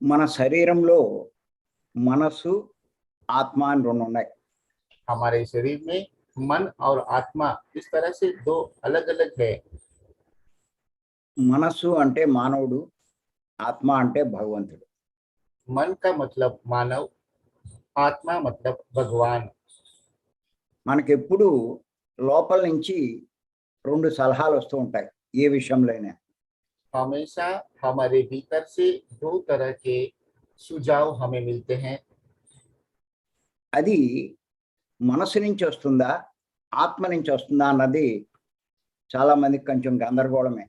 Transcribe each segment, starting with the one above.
మన శరీరంలో మనసు, ఆత్మ అని రెండు ఉన్నాయి. हमारे शरीर में मन और आत्मा इस तरह से दो अलग अलग है। మనసు అంటే మానవుడు, ఆత్మ అంటే భగవంతుడు. मन का मतलब मानव, आत्मा मतलब भगवान। మనకెప్పుడు లోపల నుంచి రెండు సలహాలు వస్తూ ఉంటాయి ఏ విషయంలోనే. हमेशा हमारे भीतर से दो तरह के सुझाव हमें मिलते हैं। అది మనసు నుంచి వస్తుందా, ఆత్మ నుంచి వస్తుందా అన్నది చాలా మందికి కొంచెం గందరగోళమే.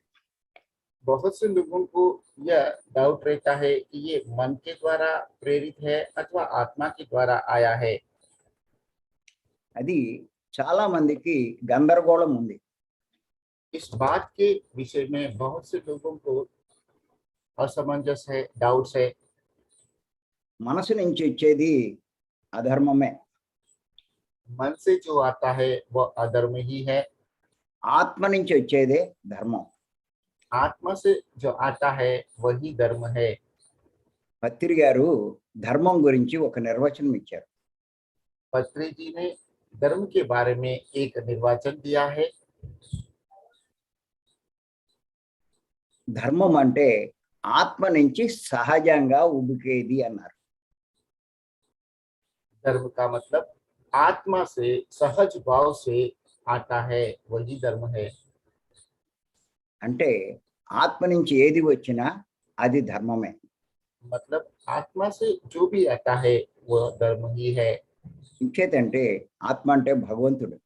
बहुत से लोगों को यह डाउट रहता है कि ये मन के द्वारा प्रेरित है अथवा आत्मा के द्वारा आया है। అది చాలా మందికి గందరగోళం ఉంది. इस बात के विषय में बहुत से लोगों को असमंजस है, डाउट्स है। మనసు నుంచి వచ్చేది అధర్మమే, मन से जो आता है वह अधर्म ही है, ఆత్మ నుంచి వచ్చేదే ధర్మం. आत्मा से जो आता है वही धर्म है। పత్రి గారు ధర్మం గురించి ఒక నిర్వచనం ఇచ్చారు. पत्री जी ने धर्म के बारे में एक निर्वचन दिया है। ధర్మం అంటే ఆత్మ నుంచి సహజంగా ఉబికేది అన్నారు. धर्म का मतलब आत्मा से सहज भाव से आता है, वही धर्म है। అంటే ఆత్మ నుంచి ఏది వచ్చినా అది ధర్మమే. मतलब आत्मा से जो भी आता है वह धर्म ही है, ఇంకేతంటే ఆత్మ అంటే భగవంతుడు.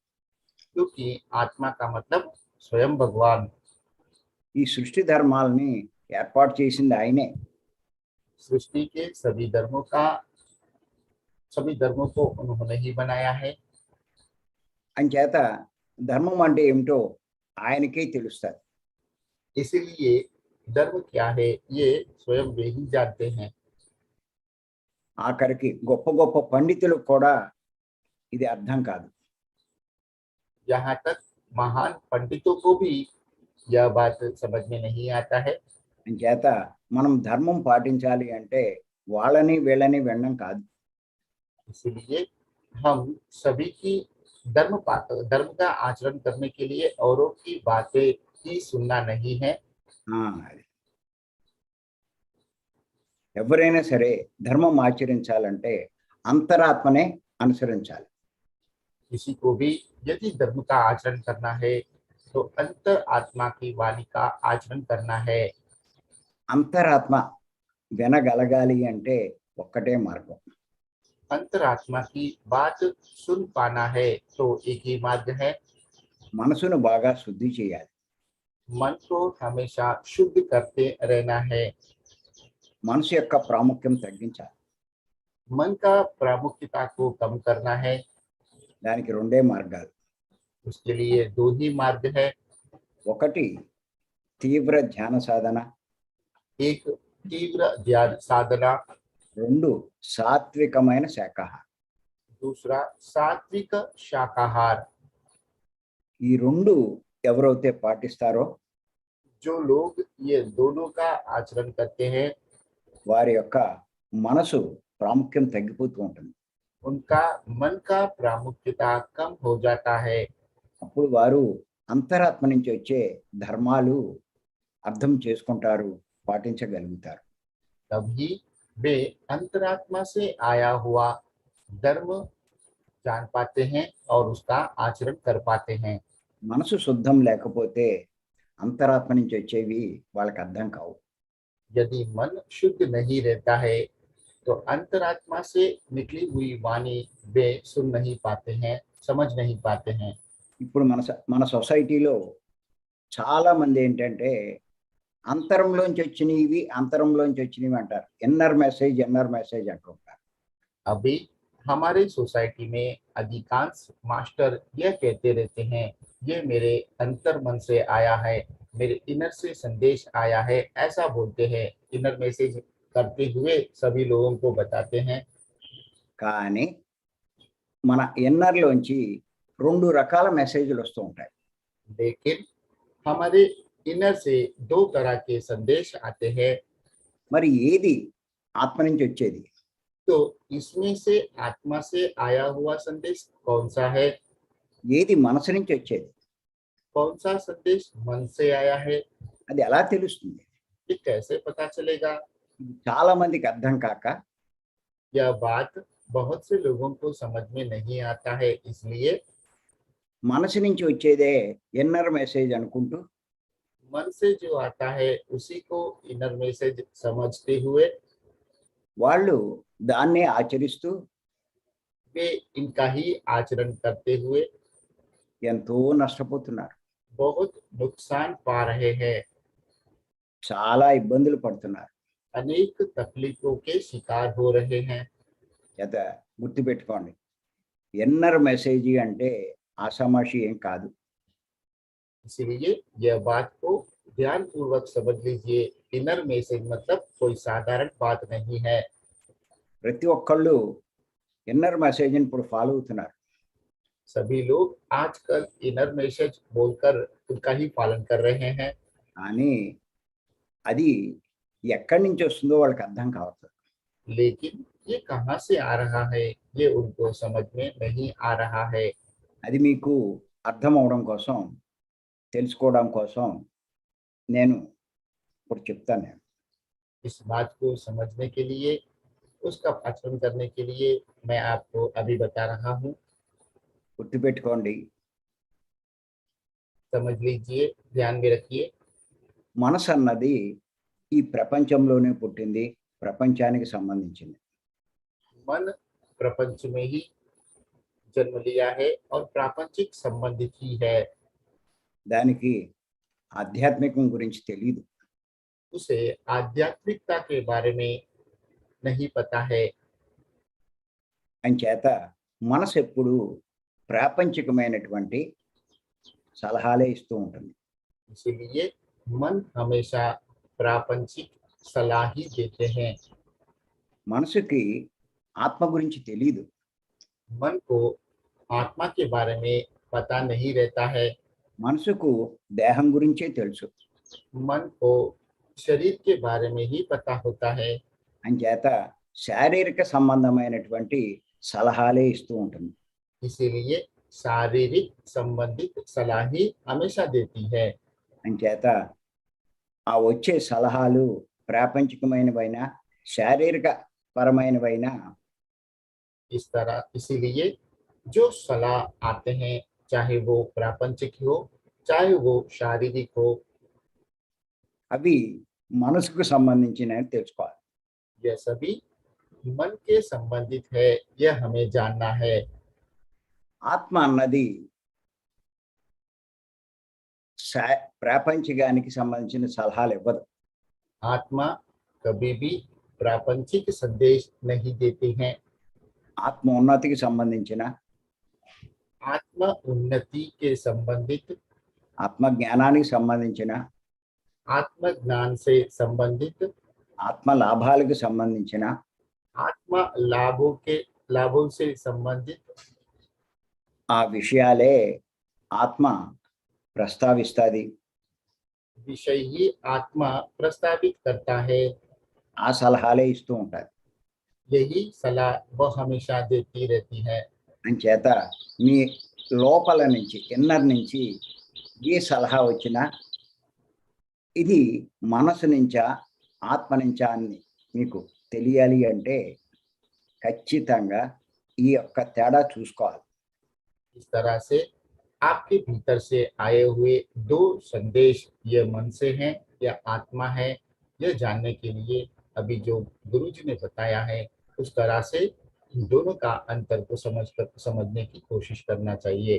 क्योंकि आत्मा का मतलब स्वयं भगवान। ఈ సృష్టి ధర్మాలని ఏర్పాటు చేసింది ఆయనే. सृष्टि के सभी धर्मों को उन्होंने ही बनाया है। అంచేత ధర్మం అంటే ఏమిటో ఆయనకే తెలుస్తుంది. इसीलिए धर्म क्या है ये स्वयं वे ही जानते हैं। ఆఖరికి గొప్ప గొప్ప పండితులకు కూడా ఇది అర్థం కాదు. यहाँ तक महान पंडितों को भी यह बात समझ में नहीं आता है। అంచేత మనం ధర్మం పాటించాలి అంటే వాళ్ళని వీళ్ళని వినడం కాదు. इसलिए हम सभी की धर्म का आचरण करने के लिए औरों की बातें ही सुनना नहीं है। అది ఎవరైనా సరే ధర్మం ఆచరించాలంటే అంతరాత్మనే అనుసరించాలి. किसी को भी यदि धर्म का आचरण करना है तो अंतर आत्मा की वाणी का आचरण करना है। అంతరాత్మ వినగలగాలి అంటే ఒక్కటే మార్గం. अंतरात्मा की बात सुन पाना है तो एक ही मार्ग है। మనసును బాగా శుద్ధి చేయాలి. मन को हमेशा शुद्ध करते रहना है। మనసు యొక్క ప్రాముఖ్యం తగ్గించాలి. मन का प्रामुख्यता को कम करना है। దానికి రెండే మార్గాలు. उसके लिए दो ही मार्ग है। ఒకటి తీవ్ర ధ్యాన సాధన, एक तीव्र ध्यान साधना, రెండు సాత్వికమైన శాకాహారం. दूसरा सात्विक शाकाहार। ఈ రెండు ఎవరైతే పాటిస్తారో जो लोग ये दोनों का आचरण करते हैं వారి యొక్క మనసు ప్రాముఖ్యం తగ్గిపోతూ ఉంటుంది. उनका मन का प्रामुख्यता कम हो जाता है। అప్పుడు వారు అంతరాత్మ నుంచి వచ్చే ధర్మాలు అర్థం చేసుకుంటారు, పాటించగలుగుతారు. तभी वे अंतरात्मा से आया हुआ धर्म जान पाते हैं और उसका आचरण कर पाते हैं। మనసు శుద్ధం లేకపోతే అంతరాత్మ నుంచి వచ్చేవి వాళ్ళకి అర్థం కావు. यदि मन शुद्ध नहीं रहता है तो अंतरात्मा से निकली हुई वाणी वे सुन नहीं पाते हैं, समझ नहीं पाते हैं। ఇప్పుడు మన సొసైటీలో చాలా మంది ఏంటంటే అంతరంలోంచి వచ్చినవి అంటారు. ఇన్నర్ మెసేజ్ అంటుంటారు. अभी हमारे सोसाइटी में अधिकांश मास्टर यह कहते रहते हैं ये मेरे अंतर मन से आया है, मेरे इनर से संदेश आया है, ऐसा बोलते हैं। इनर मैसेज करते हुए सभी लोगों को बताते हैं। కానీ మన ఇన్నర్లోంచి రెండు రకాల మెసేజ్లు వస్తూ ఉంటాయి. लेकिन हमारे इनर से दो तरह के संदेश आते हैं। మరి ఏది ఆత్మ నుంచి వచ్చేది. तो इसमें से आत्मा से आया हुआ संदेश कौन सा है? ఏది మనసు నుంచి వచ్చేది? कौन सा संदेश मन से आया है? అది ఎలా తెలుస్తుంది? ये कैसे पता चलेगा? ఇది చాలా మందికి అర్థం కాక यह बात बहुत से लोगों को समझ में नहीं आता है, इसलिए మనసు నుంచి వచ్చేదే ఇన్నర్ మెసేజ్ అనుకుంటూ मन से जो आता है उसी को इनर मैसेज समझते हुए వాళ్ళు దాన్నే ఆచరిస్తూ वे इनका ही आचरण करते हुए ఎంతో నష్టపోతున్నారు. बहुत नुकसान पा रहे हैं, చాలా ఇబ్బందులు పడుతున్నారు. अनेक तकलीफों के शिकार हो रहे हैं। చేత గుర్తుపెట్టుకోండి, ఇన్నర్ మెసేజ్ అంటే ఆషామాషి ఏం కాదు. इसलिए यह बात को ध्यान पूर्वक समझ लीजिए। इनर मैसेज मतलब कोई साधारण बात नहीं है। ప్రతి ఒక్కళ్ళు ఇన్నర్ మెసేజ్ని ఇప్పుడు ఫాలో అవుతున్నారు. सभी लोग आजकल इनर मैसेज बोलकर उनका ही पालन कर रहे हैं, కానీ అది ఎక్కడి నుంచి వస్తుందో వాళ్ళకి అర్థం కావట్లేదు. लेकिन ये कहाँ से आ रहा है ये उनको समझ में नहीं आ रहा है। అది మీకు అర్థం అవడం కోసం, తెలుసుకోవడం కోసం నేను ఇప్పుడు చెప్తాను. నేను इस बात को समझने के लिए, उसका आचरण करने के लिए मैं आपको अभी बता रहा हूँ। గుర్తుపెట్టుకోండి, समझ लीजिए, ध्यान में रखिए। మనసు అన్నది ఈ ప్రపంచంలోనే పుట్టింది, ప్రపంచానికి సంబంధించింది. मन प्रपंच में ही जन्म लिया है और प्रापंचिक संबंधित ही है। దానికి ఆధ్యాత్మికం గురించి తెలియదు. उसे आध्यात्मिकता के बारे में नहीं पता है, అంచేత మనసు ఎప్పుడు ప్రాపంచికమైనటువంటి సలహాలే ఇస్తూ ఉంటుంది. इसीलिए मन हमेशा प्रापंचिक सलाह ही देते हैं। మనసుకి ఆత్మ గురించి తెలియదు. मन को आत्मा के बारे में पता नहीं रहता है। మనసుకు దేహం గురించే తెలుసు. मन को शरीर के बारे में ही पता होता है, అంచేత శారీరక సంబంధమైనటువంటి సలహాలే ఇస్తూ ఉంటుంది. इसीलिए शारीरिक संबंधित सलाह ही हमेशा देती है। అంచేత ఆ వచ్చే సలహాలు ప్రాపంచికమైనవైనా శారీరక పరమైనవైనా इस तरह इसीलिए जो सलाह आते हैं, चाहे वो प्रापंचिक हो चाहे वो शारीरिक हो, అవి మనసుకు సంబంధించినవి తెలుసుకోవాలి. यह सभी मन के संबंधित है, यह हमें जानना है। ఆత్మ అన్నది ప్రాపంచికానికి సంబంధించిన సలహాలు ఇవ్వదు. आत्मा कभी भी प्रापंचिक संदेश नहीं देते हैं। ఆత్మ ఉన్నతికి సంబంధించిన, आत्म उन्नति के संबंधित, ఆత్మ జ్ఞానానికి సంబంధించిన, आत्म ज्ञान से संबंधित, ఆత్మ లాభాలకు సంబంధించిన आत्म लाभों से संबंधित ఆ విషయాలే ఆత్మ ప్రస్తావిస్తుంది. विषय ही आत्मा प्रस्तावित करता है। ఆ సలహాలే ఇస్తూ ఉంటుంది. यही सलाह वह हमेशा देती रहती है। అంచేత మీ లోపల నుంచి, ఇన్నర్ నుంచి ఏ సలహా వచ్చినా ఇది మనసు నుంచా ఆత్మ నుంచా అని మీకు తెలియాలి అంటే ఖచ్చితంగా ఈ యొక్క తేడా చూసుకోవాలి. इस तरह से आपके भीतर से आए हुए दो संदेश ये मन से हैं या आत्मा है, यह जानने के लिए अभी जो गुरुजी ने बताया है उस तरह से इन दोनों का अंतर को समझने की कोशिश करना चाहिए।